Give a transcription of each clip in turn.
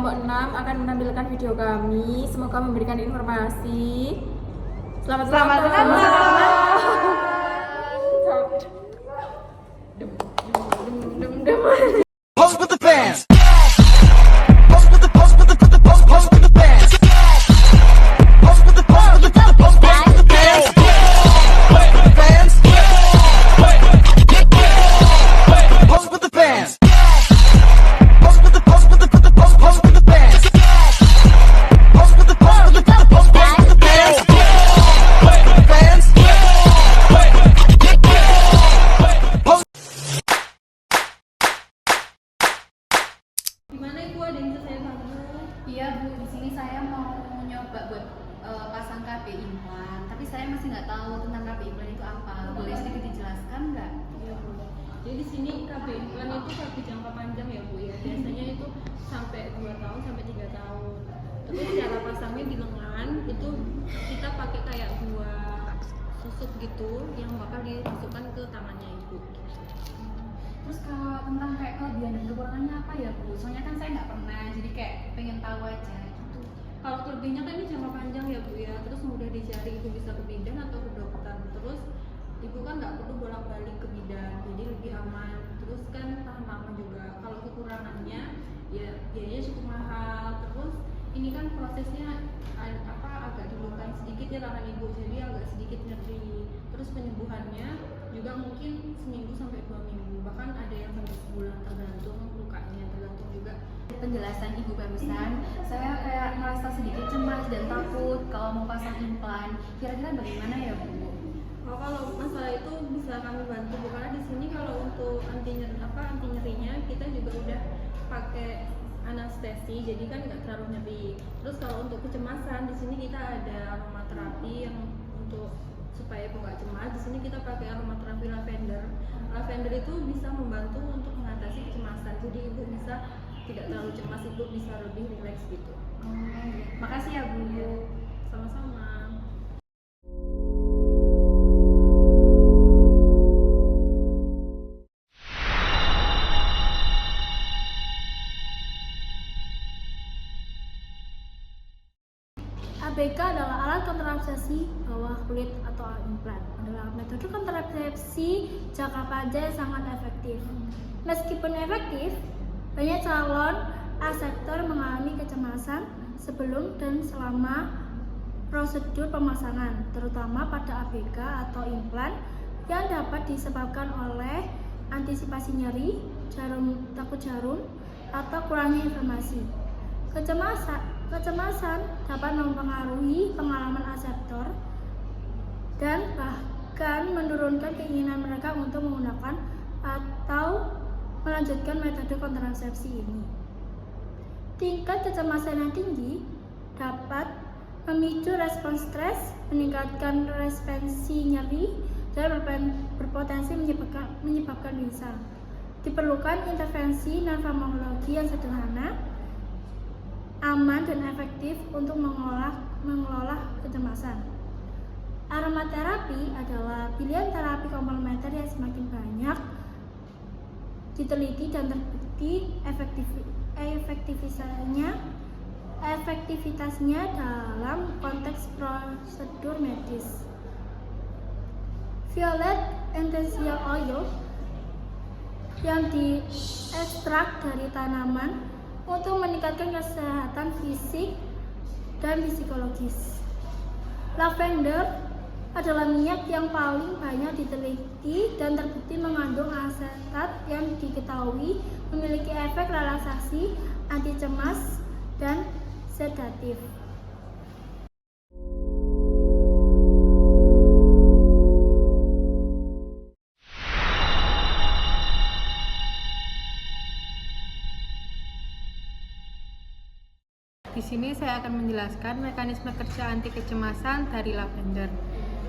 kelompok 6 akan menampilkan video kami. Semoga memberikan informasi. Selamat ulang tahun. Pose with the fans. Pose with the pose with the pose with the fans. Pose with the pose with the pose with the fans. Fans. Pose with the fans. Pose with the pose with the pose with the fans. Pose with the pose with the pose with the fans. Fans. Pose. Gimana Ibu, ada yang bisa saya bantu? Iya Bu, di sini saya mau nyoba buat pasang KB implan, tapi saya masih nggak tahu tentang KB implan itu apa. Boleh sedikit dijelaskan nggak? Iya Bu. Jadi di sini KB implan itu KB jangka panjang ya Bu ya. Biasanya itu sampai 2 tahun sampai 3 tahun. Terus cara pasangnya di lengan itu kita pakai kayak 2 susuk gitu yang bakal dimasukkan ke tangannya Ibu. Terus kalau tentang kayak kelebihan dan kekurangannya apa ya Bu? Soalnya kan saya nggak pernah, jadi kayak pengen tahu aja gitu. Kalau kelebihannya kan ini jangka panjang ya Bu ya, terus mudah dicari, Ibu bisa ke bidan atau ke dokter. Terus Ibu kan nggak perlu bolak-balik ke bidan, jadi lebih aman. Terus kan tahan lama juga. Kalau kekurangannya ya biayanya cukup mahal. Terus ini kan prosesnya agak dilukan sedikit ya tangan Ibu, jadi agak sedikit nyeri. Terus penyembuhannya juga mungkin seminggu sampai 2 minggu, bahkan ada yang sampai sebulan, tergantung lukanya, tergantung juga. Penjelasan Ibu barusan, saya kayak merasa sedikit cemas dan takut kalau mau pasang implan. Kira-kira bagaimana ya Bu? Oh, kalau masalah itu bisa kami bantu Bu, karena di sini kalau untuk anti nyerinya kita juga udah pakai anestesi, jadi kan nggak terlalu nyeri. Terus kalau untuk kecemasan di sini kita ada aromaterapi yang untuk supaya Ibu nggak cemas. Di sini kita pakai aromaterapi lavender. Lavender itu bisa membantu untuk mengatasi kecemasan, jadi Ibu bisa tidak terlalu cemas, Ibu bisa lebih rileks gitu. Makasih ya Bu. Sama-sama. ABK adalah alat kontrasepsi bawah kulit atau implan. Adalah metode kontrasepsi jangka panjang yang sangat efektif. Meskipun efektif, banyak calon aseptor mengalami kecemasan sebelum dan selama prosedur pemasangan, terutama pada ABK atau implan yang dapat disebabkan oleh antisipasi nyeri, takut jarum, atau kurangnya informasi. Kecemasan dapat mempengaruhi pengalaman aseptor dan bahkan menurunkan keinginan mereka untuk menggunakan atau melanjutkan metode kontrasepsi ini. Tingkat kecemasan yang tinggi dapat memicu respons stres, meningkatkan responsi nyeri, dan berpotensi menyebabkan pingsan. Diperlukan intervensi non-farmakologi yang sederhana, aman dan efektif untuk mengelola kecemasan. Aromaterapi adalah pilihan terapi komplementer yang semakin banyak diteliti dan terbukti efektivitasnya dalam konteks prosedur medis. Violet essential oil yang diekstrak dari tanaman untuk meningkatkan kesehatan fisik dan psikologis. Lavender adalah minyak yang paling banyak diteliti dan terbukti mengandung asetat yang diketahui memiliki efek relaksasi, anti cemas, dan sedatif. Di sini saya akan menjelaskan mekanisme kerja anti kecemasan dari lavender.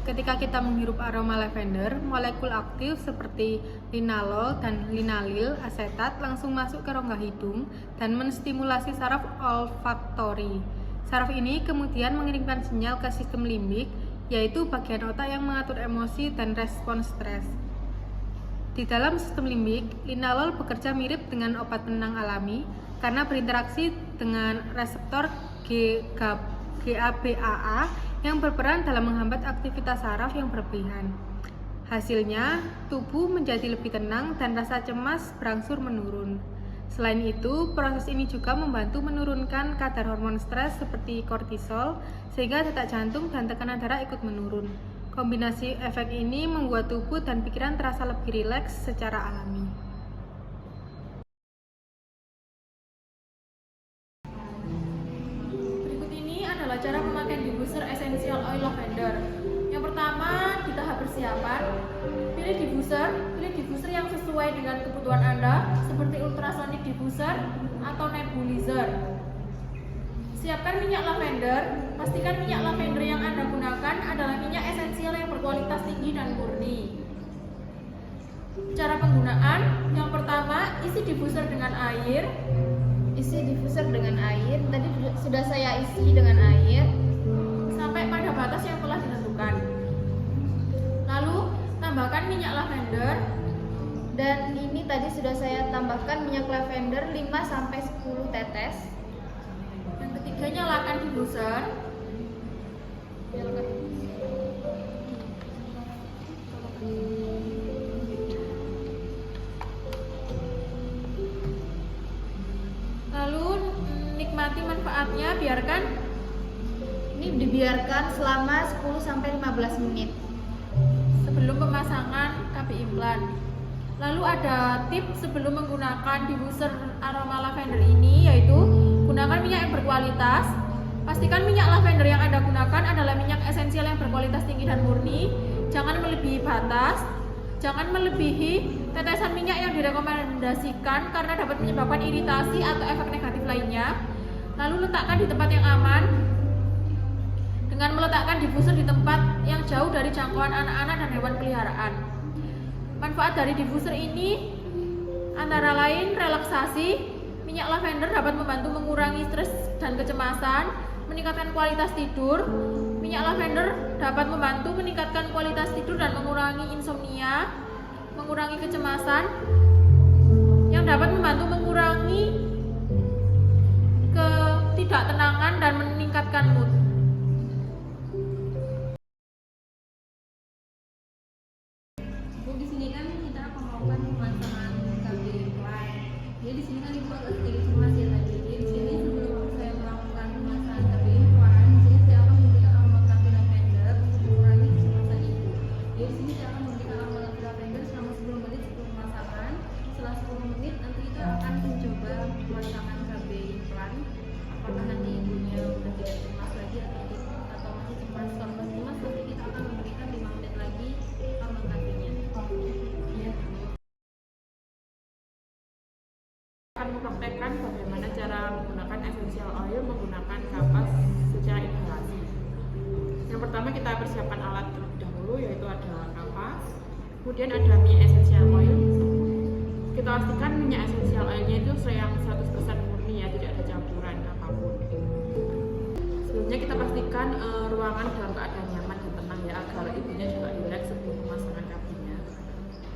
Ketika kita menghirup aroma lavender, molekul aktif seperti linalol dan linalil asetat langsung masuk ke rongga hidung dan menstimulasi saraf olfaktori. Saraf ini kemudian mengirimkan sinyal ke sistem limbik, yaitu bagian otak yang mengatur emosi dan respons stres. Di dalam sistem limbik, linalol bekerja mirip dengan obat penenang alami karena berinteraksi dengan reseptor GABAA yang berperan dalam menghambat aktivitas saraf yang berlebihan. Hasilnya, tubuh menjadi lebih tenang dan rasa cemas berangsur menurun. Selain itu, proses ini juga membantu menurunkan kadar hormon stres seperti kortisol, sehingga detak jantung dan tekanan darah ikut menurun. Kombinasi efek ini membuat tubuh dan pikiran terasa lebih rileks secara alami. Berikut ini adalah cara pemakaian diffuser essential oil lavender. Yang pertama, di tahap persiapan, pilih diffuser yang sesuai dengan kebutuhan Anda, seperti ultrasonic diffuser atau nebulizer. Siapkan minyak lavender. Pastikan minyak lavender yang Anda gunakan adalah minyak esensial yang berkualitas tinggi dan murni. Cara penggunaan, yang pertama, isi diffuser dengan air. Tadi sudah saya isi dengan air. Sampai pada batas yang telah ditentukan. Lalu, tambahkan minyak lavender. Dan ini tadi sudah saya tambahkan minyak lavender 5-10 tetes. Yang ketiga, nyalakan diffuser. Lalu, nikmati manfaatnya, Dibiarkan selama 10-15 menit. sebelum pemasangan KB implan. Lalu ada tips sebelum menggunakan diffuser aroma lavender ini, yaitu gunakan minyak yang berkualitas. Pastikan minyak lavender yang Anda gunakan adalah minyak esensial yang berkualitas tinggi dan murni. Jangan melebihi batas. Jangan melebihi tetesan minyak yang direkomendasikan karena dapat menyebabkan iritasi atau efek negatif lainnya. Lalu letakkan di tempat yang aman. Dengan meletakkan diffuser di tempat yang jauh dari jangkauan anak-anak dan hewan peliharaan. Manfaat dari diffuser ini antara lain relaksasi. Minyak lavender dapat membantu mengurangi stres dan kecemasan, meningkatkan kualitas tidur. Minyak lavender dapat membantu meningkatkan kualitas tidur dan mengurangi insomnia, mengurangi kecemasan, yang dapat membantu mengurangi ketidaktenangan dan meningkatkan mood. Di sini kan kita akan melakukan pemasangan KB implan. Jadi di sini kan ibu agak sedikit cemas ya tadi. Jadi di sini sebelum saya melakukan pemasangan KB implan, di sini saya akan memberikan aromaterapi lavender untuk mengurangi kecemasan ibu. Jadi di sini saya akan memberikan aromaterapi lavender selama 10 menit sebelum pemasangan. Setelah 10 menit nanti kita akan mencoba pemasangan KB implan. Apakah nanti ibunya sudah tidak cemas lagi atau masih cemas? Kalau masih cemas nanti kita akan memberikan 5 menit lagi aromaterapinya. Akan mempraktekkan bagaimana cara menggunakan essential oil menggunakan kapas secara inhalasi. Yang pertama, kita persiapkan alat terlebih dahulu, yaitu ada kapas, kemudian ada minyak essential oil. Kita pastikan minyak essential oilnya itu yang 100% murni ya, tidak ada campuran apapun. Sebelumnya kita pastikan ruangan dalam keadaan nyaman dan tenang ya, agar ibunya juga rileks sebelum pemasangan kabinya.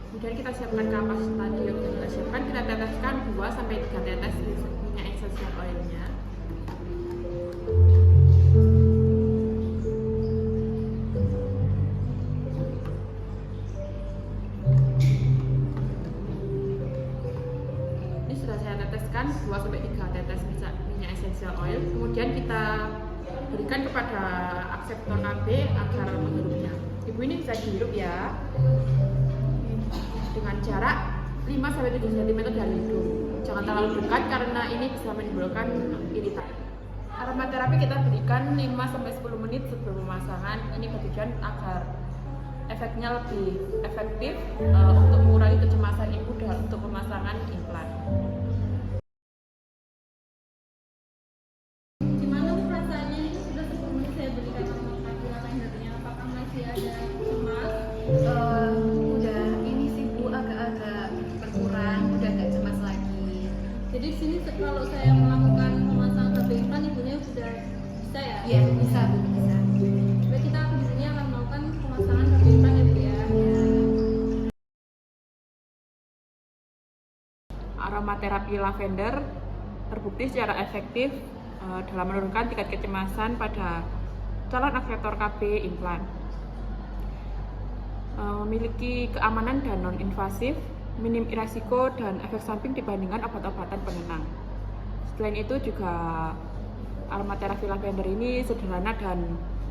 Kemudian kita siapkan kapas tadi yang sudah kita siapkan, kita teteskan 2-3 tetes minyak essential oilnya. Ini sudah saya teteskan 2-3 tetes minyak essential oil. Kemudian kita berikan kepada akseptor KB agar menghirupnya. Ibu ini bisa dihirup ya, dengan jarak 5-7 cm dari hidung. Jangan terlalu dekat karena ini bisa menimbulkan iritasi. Aromaterapi kita berikan 5-10 menit sebelum pemasangan. Ini bertujuan agar efeknya lebih efektif untuk mengurangi kecemasan ibu dan untuk pemasangan implan. Gimana Bu perasaannya ini sudah 10 menit saya berikan aromaterapi lavendernya? Apakah masih ada cemas? Udah ini sih Bu agak-agak berkurang, udah gak cemas lagi. Jadi di sini kalau saya melakukan pemasangan KB implan ibunya sudah bisa ya? Iya bisa Bu, bisa. Baik, kita di sini akan melakukan pemasangan KB implan ya Bu ya. Aromaterapi lavender terbukti secara efektif dalam menurunkan tingkat kecemasan pada calon akseptor KB implan. Memiliki keamanan dan non-invasif, minim risiko dan efek samping dibandingkan obat-obatan penenang. Selain itu juga aromaterapi lavender ini sederhana dan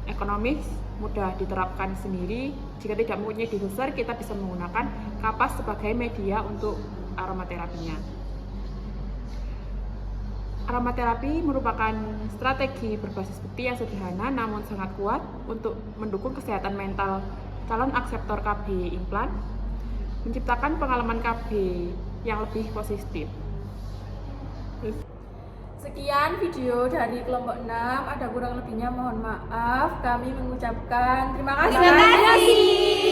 ekonomis, mudah diterapkan sendiri. Jika tidak mempunyai diffuser, kita bisa menggunakan kapas sebagai media untuk aromaterapinya. Aromaterapi merupakan strategi berbasis bukti yang sederhana namun sangat kuat untuk mendukung kesehatan mental calon akseptor KB implan, menciptakan pengalaman KB yang lebih positif. Sekian video dari kelompok 6, ada kurang lebihnya mohon maaf. Kami mengucapkan terima kasih.